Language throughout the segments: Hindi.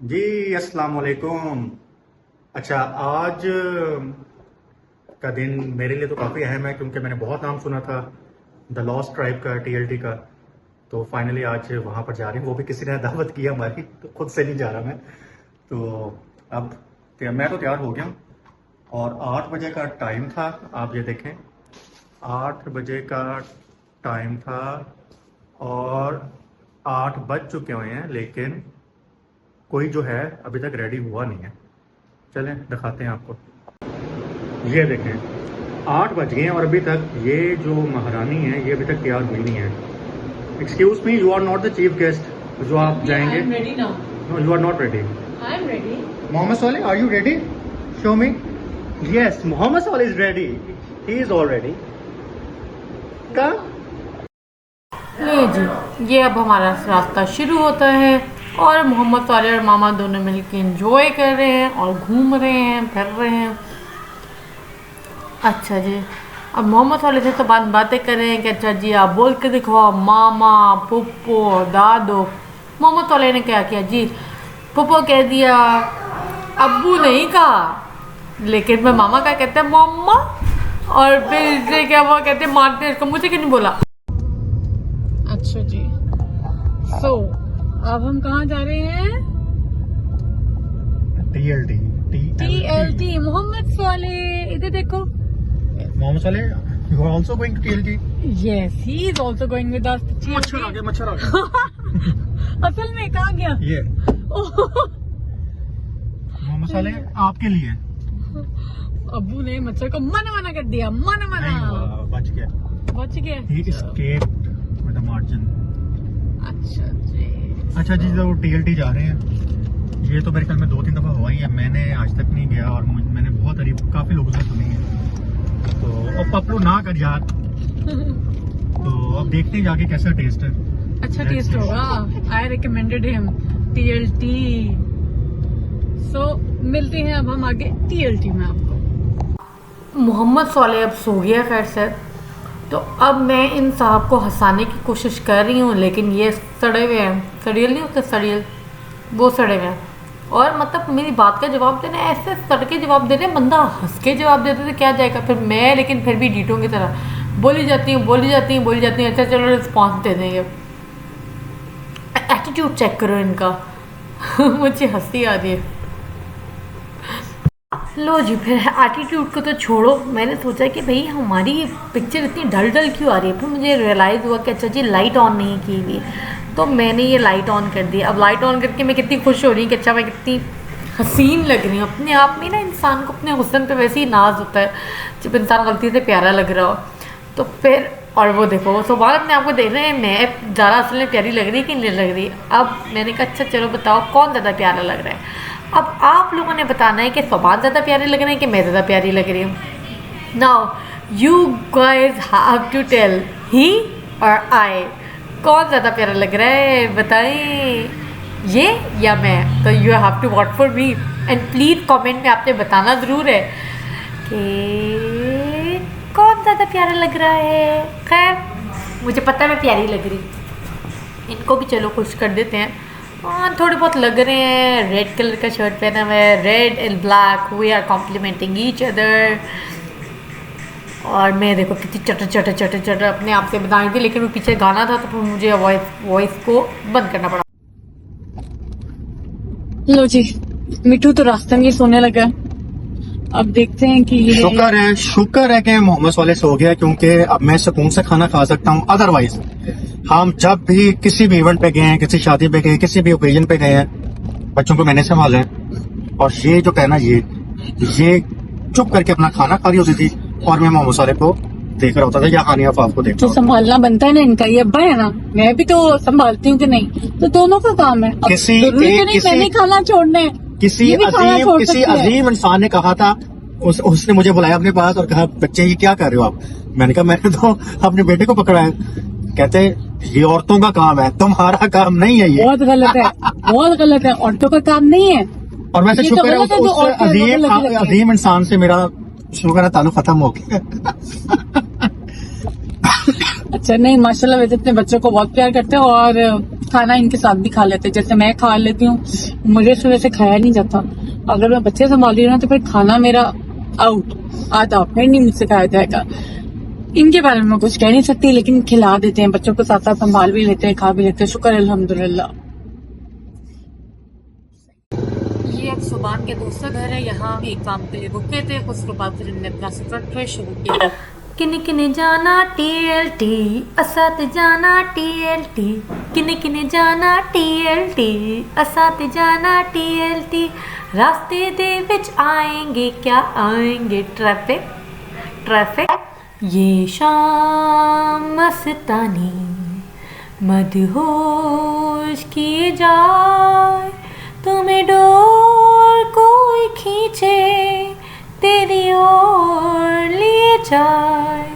जी अस्सलाम वालेकुम। अच्छा, आज का दिन मेरे लिए तो काफ़ी अहम है क्योंकि मैंने बहुत नाम सुना था द लॉस्ट ट्राइब का, टीएलटी का। तो फाइनली आज वहाँ पर जा रही हूँ, वो भी किसी ने दावत की हमारी, तो खुद से नहीं जा रहा मैं। तो अब मैं तो तैयार हो गया हूँ और 8 बजे का टाइम था। आप ये देखें, 8 बजे का टाइम था और 8 बज चुके हुए हैं, लेकिन कोई जो है अभी तक रेडी हुआ नहीं है। चलें दिखाते हैं आपको। ये देखें, 8 बज गए हैं और अभी तक ये जो महारानी है ये अभी तक तैयार हुई नहीं है। Excuse me, you are not the chief guest जो आप जाएंगे। I'm ready now. No, you are not ready. I'm ready. Mohammed Sole, are you ready? Show me. Yes, Mohammed Sole is ready, he is already. का ले जी, ये अब हमारा रास्ता शुरू होता है और मोहम्मद साले और मामा दोनों मिलकर एंजॉय कर रहे हैं और घूम रहे हैं, फिर रहे हैं। अच्छा जी, अब मोहम्मद साले से तो बातें कर रहे हैं कि अच्छा जी आप बोल के दिखाओ, मामा, पुप्पो, दादो। मोहम्मद साले ने क्या किया जी, पुप्पो कह दिया, अब्बू नहीं कहा, लेकिन मैं मामा का कहते हैं मम्मा, और फिर इससे क्या वो कहते हैं मारते हैं इसको, मुझे क्यों नहीं बोला। अच्छा जी, अब हम कहाँ जा रहे हैं? टीएलटी। TLT, मोहम्मद साले। इधर देखो। Mohammed Sole, you are also going to TLT? Yes, he is also going with us. मच्छर आ गया। असल में कहाँ गया? ये मोहम्मद सोले आपके लिए। अब्बू ने मच्छर को मना कर दिया, मना। नहीं हुआ, बच गया। बच गया। He escaped with a margin. अच्छा जी, तो टीएलटी जा रहे हैं। ये तो मेरे ख्याल में 2-3 दफ़ा हुआ ही है, मैंने आज तक नहीं गया और मैंने बहुत तारीफ काफ़ी लोगों से सुनी है। तो अब पपलू ना कर यार। तो अब देखते हैं जाके कैसा टेस्ट है। अच्छा टेस्ट होगा। आई रिकमेंडेड हिम TLT। मिलते हैं अब हम आगे TLT में आपको। मोहम्मद साले अब सो गया खैर से, तो अब मैं इन साहब को हंसाने की कोशिश कर रही हूँ, लेकिन ये सड़े हुए हैं। सड़ियल नहीं होते, सड़ियल, वो सड़े हुए हैं। और मतलब मेरी बात का जवाब देने ऐसे सड़ के जवाब दे रहे हैं, बंदा हंस के जवाब देते तो क्या जाएगा फिर मैं, लेकिन फिर भी डीटों की तरह बोली जाती हूँ। अच्छा चलो रिस्पॉन्स दे देंगे। एटीट्यूड चेक करो इनका। मुझे हंसी आ रही है। लो जी, फिर एटीट्यूड को तो छोड़ो, मैंने सोचा कि भाई हमारी पिक्चर इतनी डल क्यों आ रही है। फिर मुझे रियलाइज़ हुआ कि अच्छा जी लाइट ऑन नहीं की हुई, तो मैंने ये लाइट ऑन कर दी। अब लाइट ऑन करके मैं कितनी खुश हो रही हूँ कि अच्छा मैं कितनी हसीन लग रही हूँ। अपने आप में ना इंसान को अपने हुस्न पे वैसे ही नाज होता है जब इंसान गलती से प्यारा लग रहा हो। तो फिर और वो देखो, वो सुबह अपने आपको देख रहे हैं, मैं ज़्यादा असल में प्यारी लग रही है कि नहीं लग रही। अब मैंने कहा अच्छा चलो बताओ कौन ज़्यादा प्यारा लग रहा है। अब आप लोगों ने बताना है कि सबात ज़्यादा प्यारे लग रहे हैं कि मैं ज़्यादा प्यारी लग रही हूँ। Now you guys have to tell, he और आई, कौन ज़्यादा प्यारा लग रहा है बताएं, ये या मैं। तो you have to vote for me and please comment में आपने बताना ज़रूर है कि कौन ज़्यादा प्यारा लग रहा है। खैर मुझे पता है मैं प्यारी लग रही, इनको भी चलो खुश कर देते हैं। हाँ थोड़े बहुत लग रहे हैं। रेड कलर का शर्ट पहना हुआ है, red and black, we are complementing each other. और मैं देखो कितनी चटर अपने आप से बता रही थी, लेकिन वो पीछे गाना था तो फिर मुझे वॉइस को बंद करना पड़ा। लो जी, मिठू तो रास्ते में सोने लगा। अब देखते हैं कि शुक्र है कि मोहम्मद सोले सो गया, क्योंकि अब मैं सुकून से खाना खा सकता हूँ। अदरवाइज हम जब भी किसी भी इवेंट पे गए हैं, किसी शादी पे गए, किसी भी ओकेजन पे गए हैं, बच्चों को मैंने संभाला है। और ये जो कहना, ये चुप करके अपना खाना खा रही होती थी और मैं मोहम्मद सोले को देख रहा होता था या हानिया आफाफ को देख रहा तो संभालना बनता है ना इनका, ये अब्बा है ना, मैं भी तो संभालती हूँ कि नहीं, तो दोनों का काम है। मैंने खाना छोड़ने, किसी अजीम इंसान ने कहा था, उसने मुझे बुलाया अपने पास और कहा बच्चे ये क्या कर रहे हो आप। मैंने कहा मैंने तो अपने बेटे को पकड़ा है। कहते ये औरतों का काम है, तुम्हारा काम नहीं है। ये बहुत गलत है, औरतों का काम नहीं है। और वैसे शुक्र है उस अजीम इंसान से मेरा शुक्र है ताल्लुक खत्म हो गया। अच्छा नहीं, माशाल्लाह वैसे अपने बच्चों को बहुत प्यार करते हो और खाना इनके साथ भी खा लेते, जैसे मैं खा लेती हूँ, मुझे सुबह से खाया नहीं जाता। अगर मैं बच्चे संभाल रही हूँ ना तो फिर खाना मेरा आउट आता, फिर नहीं मुझसे खाया जाएगा। इनके बारे में मैं कुछ कह नहीं सकती, लेकिन खिला देते हैं बच्चों को, साथ साथ संभाल भी लेते हैं, खा भी लेते हैं, शुक्र अल्हम्दुलिल्लाह। ये अब सुबान के दूसरा घर है, यहाँ भी एक काम के लिए रुके थे, उसके बाद फिर हमने अपना सफर फिर शुरू किया। किने किने जाना TLT असा ते जाना TLT, किने किने जाना TLT असा ते जाना TLT, रास्ते दे विच आएंगे क्या आएंगे ट्रैफिक ट्रैफिक, ये शाम मस्तानी मदहोश किए जाए, तुम्हें डोर कोई खींचे तेरी ओर लिए जाए,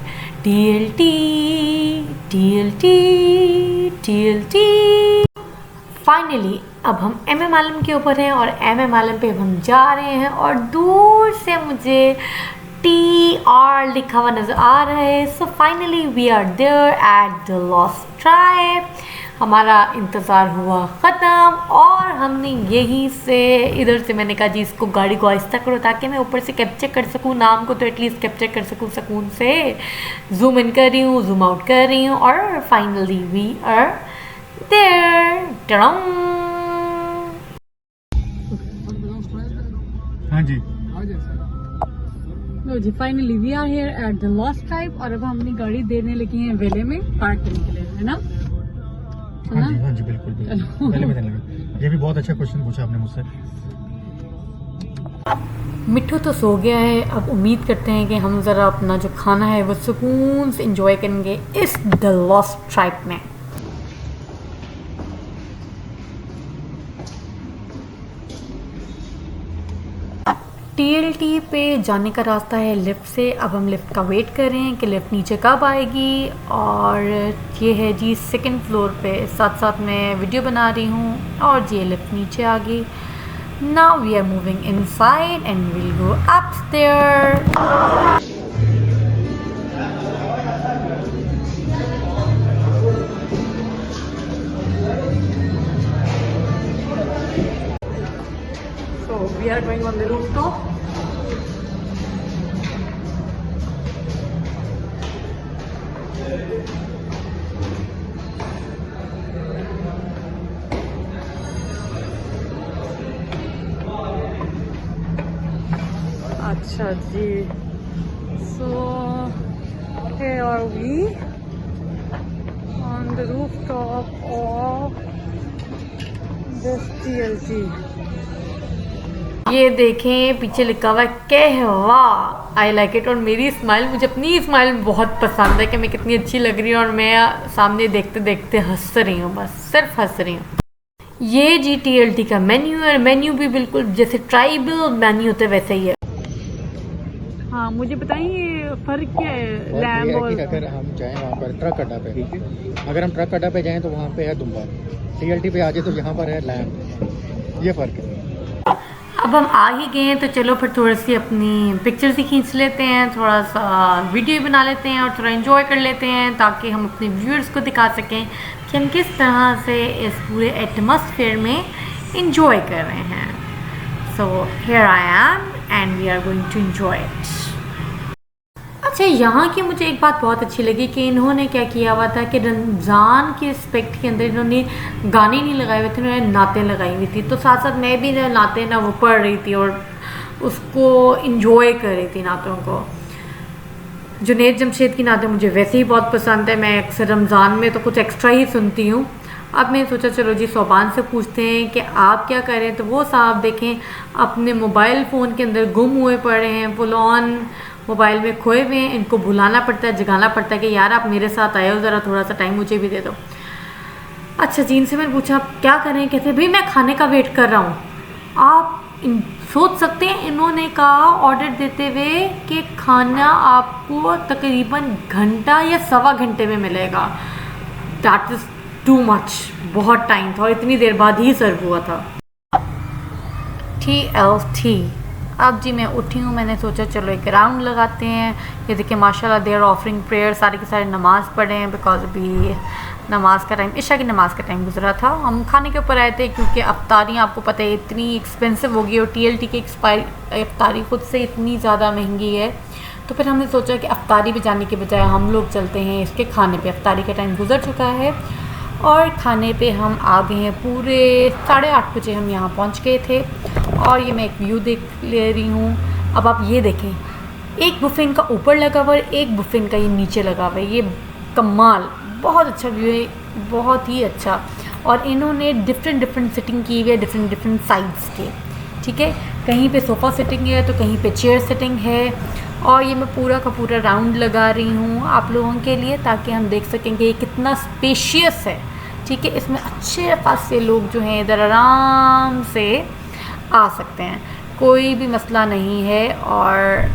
TLT TLT TLT। फाइनली अब हम MM आलम के ऊपर हैं और MM आलम पे अब हम जा रहे हैं और दूर से मुझे TR लिखा हुआ नज़र आ रहा है। So finally we are there at the lost tribe. हमारा इंतज़ार हुआ ख़त्म और हमने यहीं से इधर से मैंने कहा जी इसको गाड़ी को आहिस्ता करो ताकि मैं ऊपर से कैप्चर कर सकूँ, नाम को तो एटलीस्ट कैप्चर कर सकूँ सुकून से। जूम इन कर रही हूँ, जूम आउट कर रही हूँ और फाइनली वी आर देयर। हाँ जी, लो जी, finally we are here at the lost tribe और अब हम अपनी गाड़ी देने लगी हैं वेले में पार्क करने के लिए, है ना? हाँ जी, हाँ जी, बिल्कुल बिल्कुल। पहले मैं देने लगा। ये भी बहुत अच्छा क्वेश्चन पूछा आपने मुझसे। मिट्ठू तो सो गया है, अब उम्मीद करते हैं कि हम ज़रा अपना जो खाना है वो सुकून से इंजॉय करेंगे इस द लॉस्ट ट्राइब में। TLT पे जाने का रास्ता है लिफ्ट से। अब हम लिफ्ट का वेट कर रहे हैं कि लिफ्ट नीचे कब आएगी और ये है जी 2nd फ्लोर पे, साथ साथ मैं वीडियो बना रही हूँ और ये लिफ्ट नीचे आ गई। Now we are moving inside and will go upstairs. We are going on the rooftop. अच्छा जी, so here are we on the rooftop of this TLT। ये देखें पीछे लिखा हुआ है कहवा, आई लाइक इट। और मेरी स्माइल, मुझे अपनी स्माइल बहुत पसंद है कि मैं कितनी अच्छी लग रही हूँ और मैं सामने देखते देखते हंस रही हूँ, बस सिर्फ हंस रही हूँ। ये जी TLT का मेन्यू है, मेन्यू भी बिल्कुल जैसे ट्राइबल मेन्यू होता है वैसे ही है। हाँ, मुझे बताइए फर्क क्या है लैम्ब और अगर हम जाएं वहाँ पर ट्रक अड्डा पे, अगर हम ट्रक अड्डा पे जाएं तो वहाँ पे है दुम्बा, TLT पे आ जाए तो यहाँ पर है लैम्ब, ये फ़र्क है। अब हम आ ही गए हैं तो चलो फिर थोड़ी सी अपनी पिक्चर्स ही खींच लेते हैं, थोड़ा सा वीडियो बना लेते हैं और थोड़ा एंजॉय कर लेते हैं ताकि हम अपने व्यूअर्स को दिखा सकें कि हम किस तरह से इस पूरे एटमॉस्फेयर में एंजॉय कर रहे हैं। So here I am and we are going to enjoy it. अच्छा, यहाँ की मुझे एक बात बहुत अच्छी लगी कि इन्होंने क्या किया हुआ था कि रमज़ान के एस्पेक्ट के अंदर इन्होंने गाने नहीं लगाए हुए थे, इन्होंने नातें लगाई हुई थी। तो साथ साथ मैं भी नातें ना वो पढ़ रही थी और उसको इंजॉय कर रही थी नातों को। जुनैद जमशेद की नातें मुझे वैसे ही बहुत पसंद है, मैं अक्सर रमज़ान में तो कुछ एक्स्ट्रा ही सुनती हूँ। अब मैंने सोचा चलो जी सोबान से पूछते हैं कि आप क्या कर रहे हैं। तो वो साहब देखें अपने मोबाइल फ़ोन के अंदर गुम हुए पड़े हैं, फुल ऑन मोबाइल में खोए हुए हैं। इनको बुलाना पड़ता है, जगाना पड़ता है कि यार आप मेरे साथ आए हो, ज़रा थोड़ा सा टाइम मुझे भी दे दो। अच्छा जी, इनसे मैंने पूछा आप क्या कर रहे हैं, कहते भाई मैं खाने का वेट कर रहा हूँ। आप सोच सकते हैं इन्होंने कहा ऑर्डर देते हुए कि खाना आपको तकरीबन घंटा या सवा घंटे में मिलेगा। दैट इज़ टू मच, बहुत टाइम था और इतनी देर बाद ही सर्व हुआ था। TLT। अब जी मैं उठी हूँ, मैंने सोचा चलो एक राउंड लगाते हैं। ये देखिए माशाल्लाह दे आर ऑफरिंग प्रेयर, सारे के सारे नमाज़ पढ़े हैं बिकॉज अभी नमाज़ का टाइम, इशा की नमाज़ का टाइम गुजरा था। हम खाने के ऊपर आए थे क्योंकि अफ्तारी आपको पता है इतनी एक्सपेंसिव होगी और TLT की अफ्तारी खुद से इतनी ज़्यादा महंगी है। तो फिर हमने सोचा कि अफ्तारी पे जाने के बजाय हम लोग चलते हैं इसके खाने पे। अफ्तारी का टाइम गुजर चुका है और खाने पे हम आ गए हैं। पूरे 8:30 बजे हम यहाँ पहुँच गए थे और ये मैं एक व्यू देख ले रही हूँ। अब आप ये देखें, एक बुफे इनका ऊपर लगा हुआ है, एक बुफे इनका ये नीचे लगा हुआ है। ये कमाल, बहुत अच्छा व्यू है, बहुत ही अच्छा। और इन्होंने डिफरेंट सिटिंग की हुई है, डिफरेंट साइड्स के, ठीक है। कहीं पे सोफ़ा सिटिंग है तो कहीं पे चेयर सिटिंग है। और ये मैं पूरा का पूरा राउंड लगा रही हूँ आप लोगों के लिए ताकि हम देख सकें कि ये कितना स्पेशियस है, ठीक है। इसमें अच्छे खासे लोग जो हैं इधर आराम से आ सकते हैं, कोई भी मसला नहीं है। और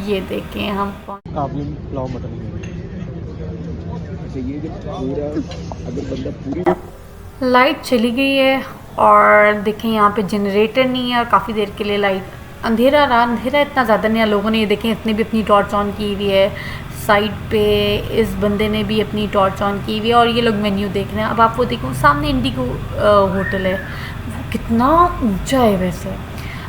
ये देखें हम काबुली पुलाव मटन ये जो पूरा अगर बंदा पूरी लाइट चली गई है और देखें यहाँ पे जनरेटर नहीं है और काफ़ी देर के लिए लाइट, अंधेरा रहा। अंधेरा इतना ज़्यादा नहीं है, लोगों ने ये देखें इतने भी अपनी टॉर्च ऑन की हुई है। साइड पे इस बंदे ने भी अपनी टॉर्च ऑन की हुई है और ये लोग मेन्यू देख रहे हैं। अब आप वो देखो सामने इंडिगो होटल है, वो कितना ऊंचा है वैसे।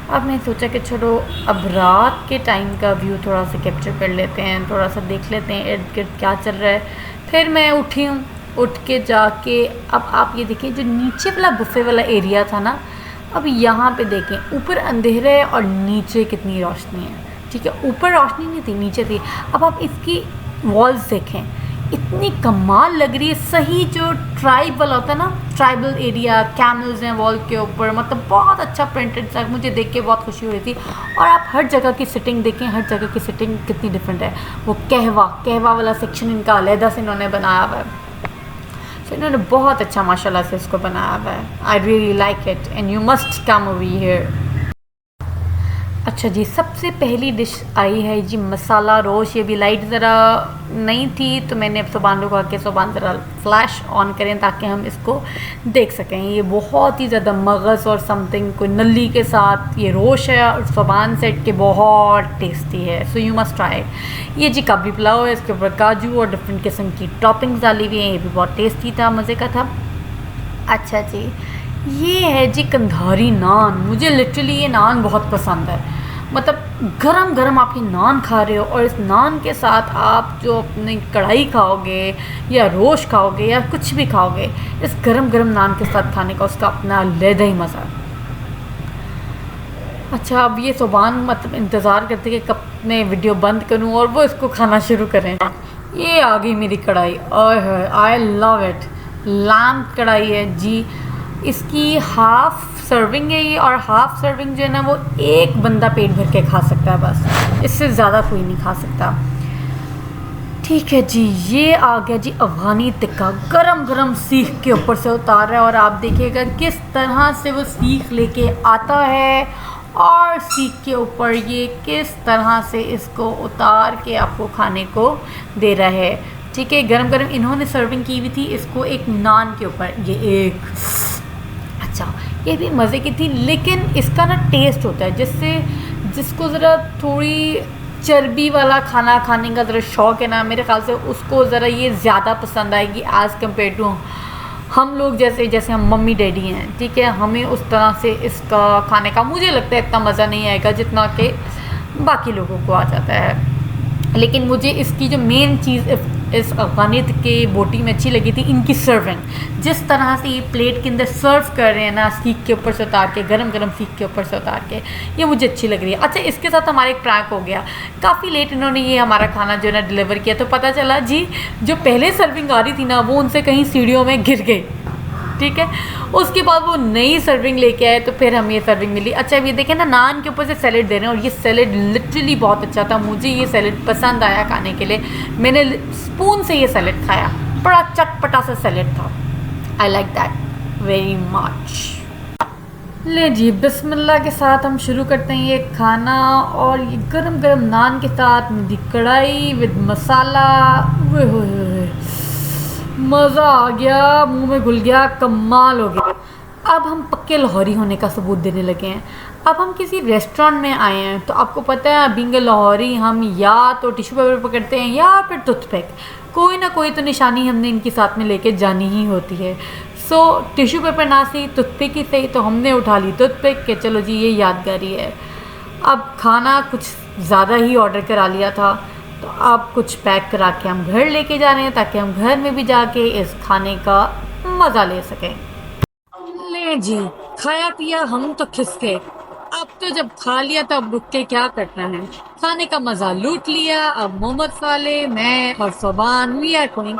अब मैं सोचा कि चलो अब रात के टाइम का व्यू थोड़ा सा कैप्चर कर लेते हैं, थोड़ा सा देख लेते हैं इर्द गिर्द क्या चल रहा है। फिर मैं उठी हूँ, उठ के जाके अब आप ये देखिए जो नीचे वाला बुफे वाला एरिया था ना, अब यहाँ पे देखें ऊपर अंधेरा है और नीचे कितनी रोशनी है, ठीक है। ऊपर रोशनी नहीं थी, नीचे थी। अब आप इसकी वॉल्स देखें, इतनी कमाल लग रही है। सही जो ट्राइब वाला होता है ना, ट्राइबल एरिया, कैमल्स हैं वॉल के ऊपर, मतलब बहुत अच्छा प्रिंटेड सा, मुझे देख के बहुत खुशी हो रही थी। और आप हर जगह की सिटिंग देखें, हर जगह की सिटिंग कितनी डिफरेंट है। वो कहवा वाला सेक्शन इनका अलहदा से इन्होंने बनाया हुआ है, तो इन्होंने बहुत अच्छा माशाल्लाह से इसको बनाया हुआ है। I really like it and you must come over here. अच्छा जी, सबसे पहली डिश आई है जी मसाला रोश। ये भी लाइट ज़रा नहीं थी तो मैंने अब सुबान को कहा कि सुबान ज़रा फ्लैश ऑन करें ताकि हम इसको देख सकें। ये बहुत ही ज़्यादा मगज़ और समथिंग कोई नली के साथ ये रोश है और सुबान सेट के बहुत टेस्टी है, सो यू मस्ट ट्राई। ये जी काबली पुलाव है, इसके ऊपर काजू और डिफरेंट किस्म की टॉपिंग्स डाली हुई हैं, ये भी बहुत टेस्टी था, मज़े का था। अच्छा जी, ये है जी कंधारी नान। मुझे लिटरली ये नान बहुत पसंद है। मतलब गरम गरम आप ये नान खा रहे हो और इस नान के साथ आप जो अपनी कढ़ाई खाओगे या रोश खाओगे या कुछ भी खाओगे, इस गरम गरम नान के साथ खाने का उसका अपना अलग ही मज़ा। अच्छा, अब ये सुबान मतलब इंतज़ार करते कि कब मैं वीडियो बंद करूं और वो इसको खाना शुरू करें। ये आ गई मेरी कढ़ाई, आई लव इट। लैम्प कढ़ाई है जी, इसकी हाफ़ सर्विंग है ये, और हाफ़ सर्विंग जो है ना वो एक बंदा पेट भर के खा सकता है, बस इससे ज़्यादा कोई नहीं खा सकता। ठीक है जी, ये आ गया जी अफ़गानी टिक्का, गरम गरम सीख के ऊपर से उतार रहा है और आप देखिएगा किस तरह से वो सीख लेके आता है और सीख के ऊपर ये किस तरह से इसको उतार के आपको खाने को दे रहा है। ठीक है, गरम गरम इन्होंने सर्विंग की हुई थी इसको एक नान के ऊपर। ये एक अच्छा, ये भी मज़े की थी, लेकिन इसका ना टेस्ट होता है जिसको ज़रा थोड़ी चर्बी वाला खाना खाने का ज़रा शौक़ है ना, मेरे ख़्याल से उसको ज़रा ये ज़्यादा पसंद आएगी एज़ कम्पेयर टू हम लोग जैसे हम मम्मी डैडी हैं। ठीक है, हमें उस तरह से इसका खाने का मुझे लगता है इतना मज़ा नहीं आएगा जितना कि बाकी लोगों को आ जाता है। लेकिन मुझे इसकी जो मेन चीज़ इस अफ़गानी के बोटी में अच्छी लगी थी, इनकी सर्विंग। जिस तरह से ये प्लेट के अंदर सर्व कर रहे हैं ना, सीख के ऊपर से उतार के, गरम गरम सीख के ऊपर से उतार के, ये मुझे अच्छी लग रही है। अच्छा, इसके साथ हमारा एक प्रैंक हो गया। काफ़ी लेट इन्होंने ये हमारा खाना जो है ना डिलीवर किया, तो पता चला जी जो पहले सर्विंग आ रही थी ना वो उनसे कहीं सीढ़ियों में गिर गई। ठीक है, उसके बाद वो नई सर्विंग लेके आए तो फिर हमें ये सर्विंग मिली। अच्छा, ये देखें ना, नान के ऊपर से सैलेड दे रहे हैं और ये सैलेड लिटरली बहुत अच्छा था। मुझे ये सैलेड पसंद आया खाने के लिए, मैंने स्पून से ये सैलेड खाया, बड़ा चटपटा सा सैलेड था। I like that very much. ले जी, बिस्मिल्लाह के साथ हम शुरू करते हैं ये खाना, और ये गरम गरम नान के साथ मेरी कढ़ाई विद मसाला, मज़ा आ गया, मुंह में घुल गया, कमाल हो गया। अब हम पक्के लाहौरी होने का सबूत देने लगे हैं। अब हम किसी रेस्टोरेंट में आए हैं तो आपको पता है बीइंग अ लाहौरी हम या तो टिश्यू पेपर पकड़ते हैं या फिर टूथपिक। कोई ना कोई तो निशानी हमने इनके साथ में लेके जानी ही होती है। सो टिश्यू पेपर ना सही, टूथपिक ही सही, तो हमने उठा ली टूथपिक कि चलो जी ये यादगारी है। अब खाना कुछ ज़्यादा ही ऑर्डर करा लिया था, तो अब कुछ पैक करा के हम घर लेके जा रहे हैं ताकि हम घर में भी जाके इस खाने का मज़ा ले सकें। ले जी, खाया पिया हम तो खिसके। अब तो जब खा लिया तो अब रुक के क्या करना है, खाने का मजा लूट लिया। अब मोहम्मद साले, मैं और सोबान वी आर गोइंग।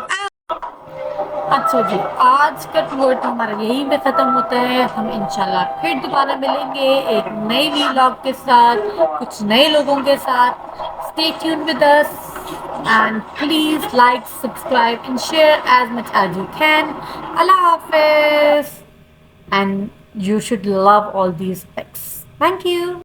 अच्छा जी, आज का टूर तो हमारा यहीं पे ख़त्म होता है। हम इंशाल्लाह फिर दोबारा मिलेंगे एक नई व्लॉग के साथ, कुछ नए लोगों के साथ। Stay tune with us and please like, subscribe and share as much as you can. Allah Hafiz. And you should love all these pics. Thank you.